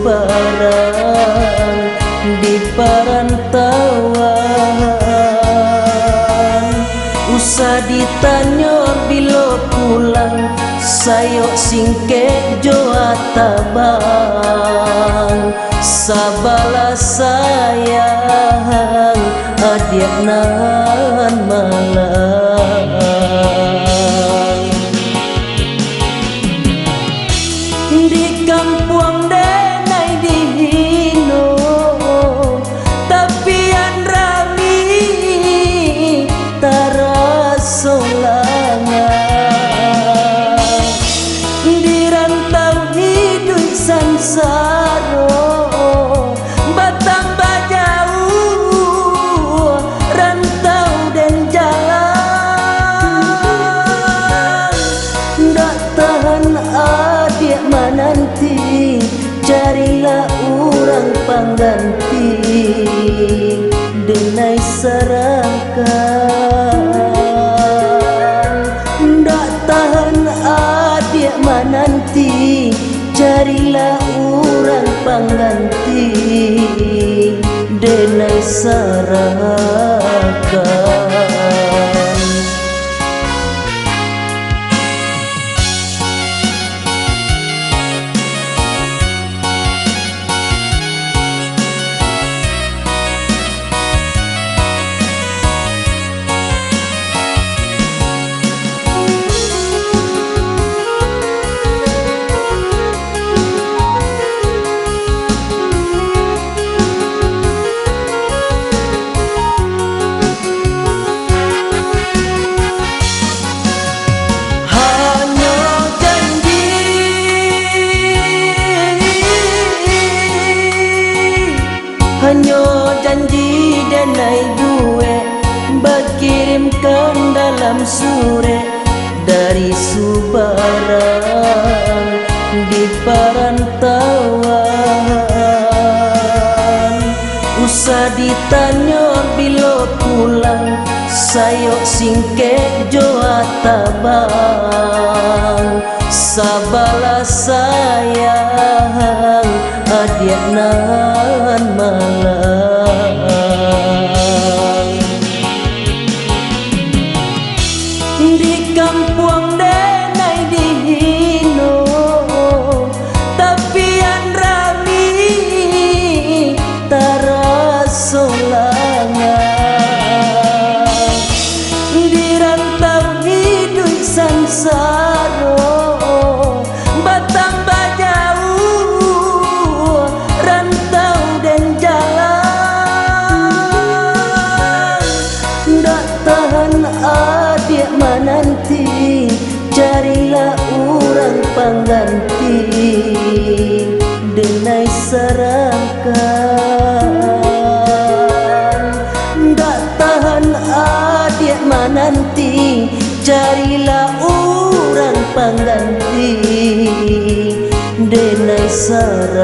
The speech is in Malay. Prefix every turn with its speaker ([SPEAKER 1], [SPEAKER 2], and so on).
[SPEAKER 1] subarang di perantauan. Usah ditanya bila pulang, sayo singkek joa tabang. Sabala sayang adik nan malang. Di kampung denai dihino, tapi an rami taraso langan. Di rantau hidup sansaro, bertambah jauh rantau dan jalan. Ndak tahan adik menanti, carilah orang pengganti denai serangkan. Ndak tahan adik menanti, carilah orang pengganti denai serangkan. Hanya janji denai duit, berkirimkan dalam surat dari subarang di perantauan. Usah ditanya bila pulang, sayo singkek joa tabang. Sabala sayang adik nan malang. Di kampung denai dihino, tapi an rami taraso langan. Di rantau hidup sansaro, bertambah jauh rantau dan jalan. Ndak tahan adik menanti, carilah orang pengganti denai serangkan. Ndak tahan adik menanti, carilah orang pengganti denai serangkan.